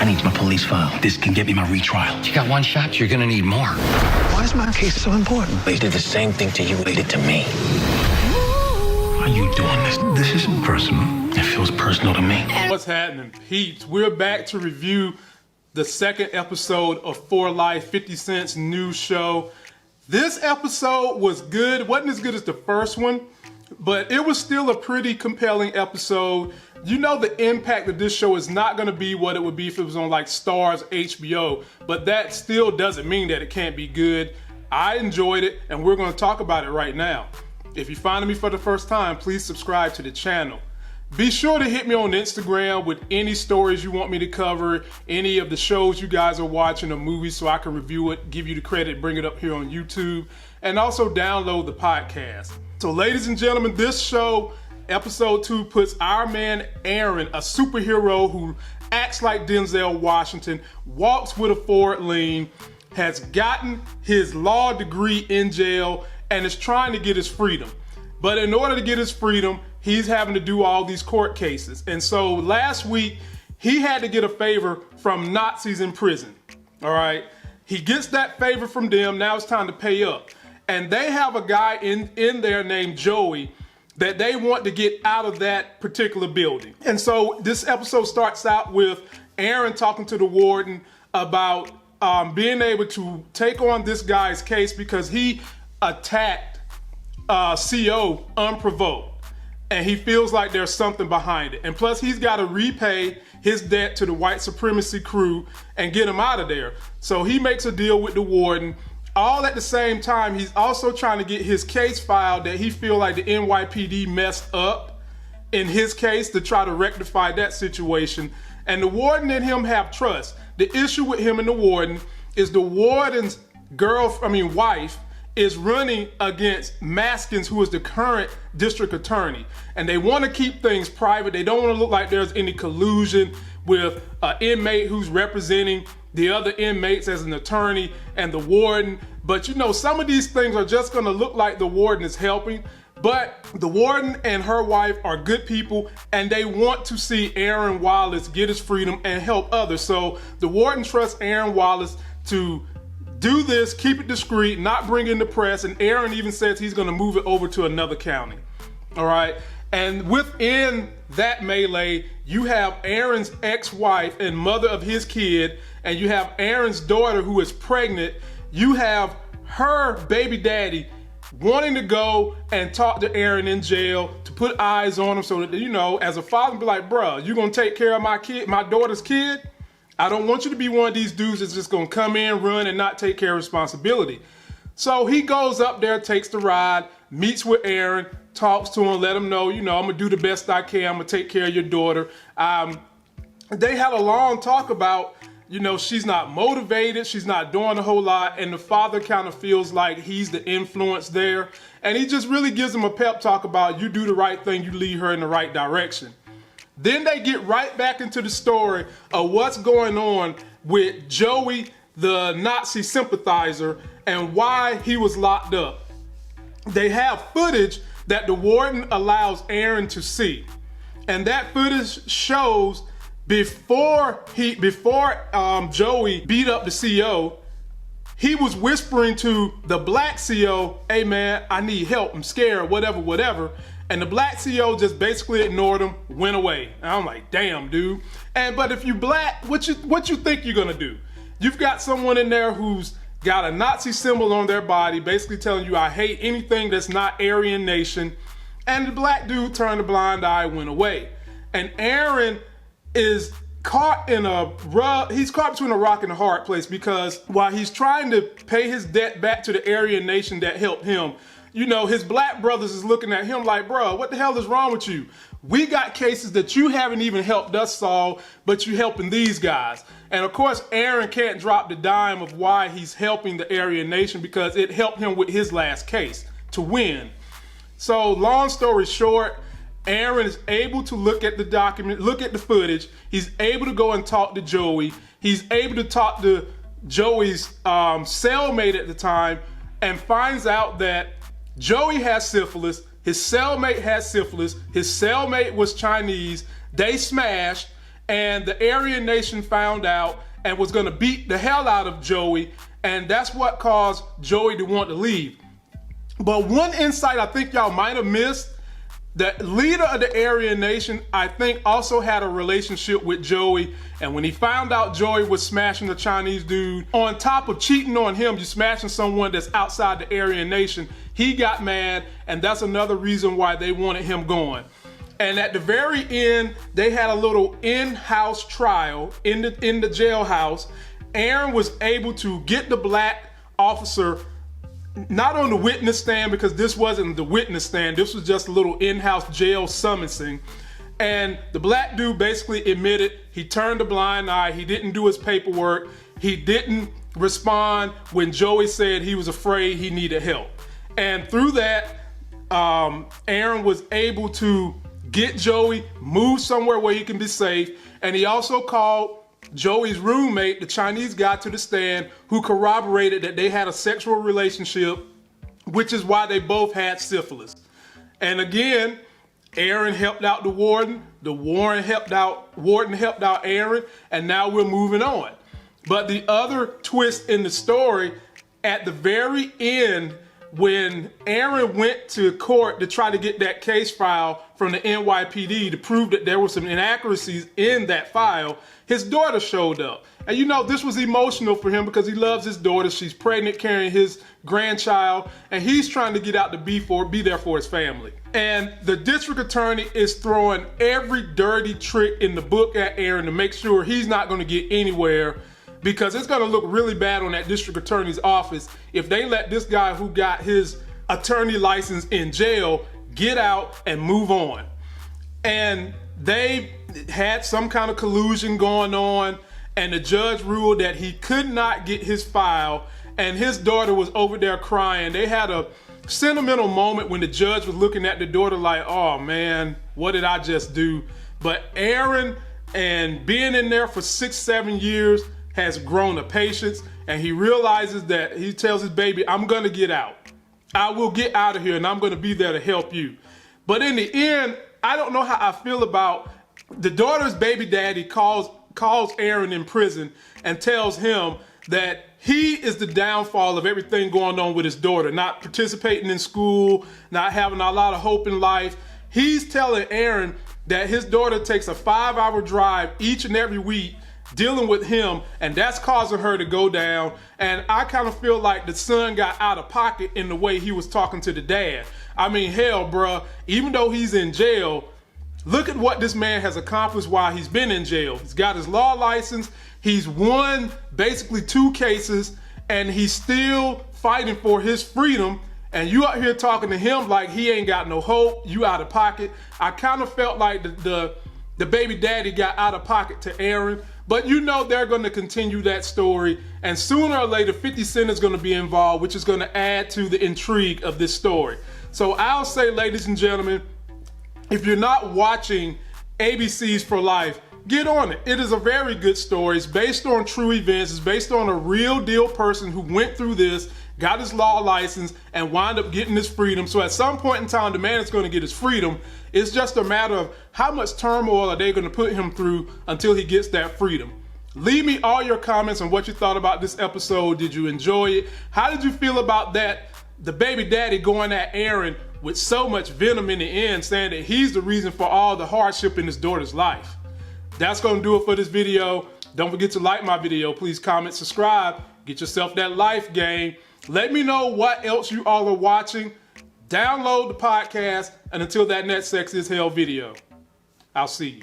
I need my police file. This can get me my retrial. You got one shot, you're gonna need more. Why is my case so important? They did the same thing to you they did to me. Why are you doing this? This isn't personal. It feels personal to me. What's happening, peeps? We're back to review the second episode of For Life, 50 Cent's new show. This episode was good. Wasn't as good as the first one, but it was still a pretty compelling episode. You know the impact of this show is not going to be what it would be if it was on like Starz, HBO, but that still doesn't mean that it can't be good. I enjoyed it, and we're going to talk about it right now. If you're finding me for the first time, please subscribe to the channel. Be sure to hit me on Instagram with any stories you want me to cover, any of the shows you guys are watching or movies so I can review it, give you the credit, bring it up here on YouTube, and also download the podcast. So ladies and gentlemen, this show, episode 2, puts our man Aaron, a superhero who acts like Denzel Washington, walks with a forward lean, has gotten his law degree in jail, and is trying to get his freedom. But in order to get his freedom, he's having to do all these court cases. And so last week, he had to get a favor from Nazis in prison, all right? He gets that favor from them, now it's time to pay up. And they have a guy in there named Joey that they want to get out of that particular building. And so this episode starts out with Aaron talking to the warden about being able to take on this guy's case because he attacked CO unprovoked. And he feels like there's something behind it. And plus he's got to repay his debt to the white supremacy crew and get him out of there. So he makes a deal with the warden. All at the same time, he's also trying to get his case filed that he feel like the NYPD messed up in his case to try to rectify that situation. And the warden and him have trust. The issue with him and the warden is the warden's wife is running against Maskins, who is the current district attorney. And they want to keep things private. They don't want to look like there's any collusion with an inmate who's representing the other inmates as an attorney and the warden. But you know, some of these things are just going to look like the warden is helping. But the warden and her wife are good people, and they want to see Aaron Wallace get his freedom and help others. So the warden trusts Aaron Wallace to do this, keep it discreet, not bring in the press, and Aaron even says he's gonna move it over to another county, all right? And within that melee, you have Aaron's ex-wife and mother of his kid, and you have Aaron's daughter who is pregnant. You have her baby daddy wanting to go and talk to Aaron in jail to put eyes on him so that, you know, as a father, be like, bruh, you gonna take care of my kid, my daughter's kid? I don't want you to be one of these dudes that's just gonna come in, run, and not take care of responsibility. So he goes up there, takes the ride, meets with Aaron, talks to him, let him know, you know, I'm gonna do the best I can, I'm gonna take care of your daughter. They had a long talk about, you know, she's not motivated, she's not doing a whole lot, and the father kind of feels like he's the influence there. And he just really gives him a pep talk about, you do the right thing, you lead her in the right direction. Then they get right back into the story of what's going on with Joey, the Nazi sympathizer, and why he was locked up. They have footage that the warden allows Aaron to see. And that footage shows before Joey beat up the CO, he was whispering to the black CO, hey man, I need help, I'm scared, whatever. And the black CO just basically ignored him, went away. And I'm like, damn, dude. But if you black, what you think you're gonna do? You've got someone in there who's got a Nazi symbol on their body, basically telling you, I hate anything that's not Aryan Nation. And the black dude turned a blind eye, went away. And Aaron is caught between a rock and a hard place, because while he's trying to pay his debt back to the Aryan Nation that helped him, you know, his black brothers is looking at him like, bro, what the hell is wrong with you? We got cases that you haven't even helped us solve, but you helping these guys. And of course, Aaron can't drop the dime of why he's helping the Aryan Nation, because it helped him with his last case to win. So long story short, Aaron is able to look at the document, look at the footage. He's able to go and talk to Joey. He's able to talk to Joey's cellmate at the time, and finds out that Joey has syphilis, his cellmate has syphilis, his cellmate was Chinese, they smashed, and the Aryan Nation found out and was going to beat the hell out of Joey, and that's what caused Joey to want to leave. But one insight I think y'all might have missed, the leader of the Aryan Nation, I think, also had a relationship with Joey, and when he found out Joey was smashing the Chinese dude, on top of cheating on him, you smashing someone that's outside the Aryan Nation, he got mad, and that's another reason why they wanted him going. And at the very end, they had a little in-house trial in the jailhouse. Aaron was able to get the black officer not on the witness stand, because this wasn't the witness stand. This was just a little in-house jail summoning. And the black dude basically admitted he turned a blind eye. He didn't do his paperwork. He didn't respond when Joey said he was afraid he needed help. And through that, Aaron was able to get Joey moved somewhere where he can be safe. And he also called Joey's roommate, the Chinese guy, to the stand, who corroborated that they had a sexual relationship, which is why they both had syphilis. And again, Aaron helped out the warden warden helped out Aaron, and now we're moving on. But the other twist in the story, at the very end, when Aaron went to court to try to get that case file from the NYPD to prove that there were some inaccuracies in that file, his daughter showed up. And you know, this was emotional for him because he loves his daughter. She's pregnant, carrying his grandchild, and he's trying to get out to be there for his family. And the district attorney is throwing every dirty trick in the book at Aaron to make sure he's not going to get anywhere, because it's going to look really bad on that district attorney's office if they let this guy who got his attorney license in jail get out and move on. And they had some kind of collusion going on, and the judge ruled that he could not get his file, and his daughter was over there crying. They had a sentimental moment when the judge was looking at the daughter like, oh man, what did I just do? But Aaron, and being in there for 6-7 years, has grown a patience, and he realizes that he tells his baby, I'm gonna get out. I will get out of here, and I'm gonna be there to help you. But in the end, I don't know how I feel about the daughter's baby daddy calls Aaron in prison and tells him that he is the downfall of everything going on with his daughter, not participating in school, not having a lot of hope in life. He's telling Aaron that his daughter takes a 5-hour drive each and every week dealing with him, and that's causing her to go down. And I kind of feel like the son got out of pocket in the way he was talking to the dad. I mean, hell, bruh, even though he's in jail, look at what this man has accomplished while he's been in jail. He's got his law license, he's won basically 2 cases, and he's still fighting for his freedom. And you out here talking to him like he ain't got no hope, you out of pocket. I kind of felt like the baby daddy got out of pocket to Aaron. But you know they're going to continue that story, and sooner or later 50 Cent is going to be involved, which is going to add to the intrigue of this story. So I'll say, ladies and gentlemen, if you're not watching ABC's For Life, get on it. It is a very good story. It's based on true events. It's based on a real deal person who went through this, got his law license, and wound up getting his freedom. So at some point in time, the man is going to get his freedom. It's just a matter of how much turmoil are they going to put him through until he gets that freedom. Leave me all your comments on what you thought about this episode. Did you enjoy it? How did you feel about that? The baby daddy going at Aaron with so much venom in the end, saying that he's the reason for all the hardship in his daughter's life. That's going to do it for this video. Don't forget to like my video. Please comment, subscribe, get yourself that life game. Let me know what else you all are watching. Download the podcast, and until that next Sex is Hell video, I'll see you.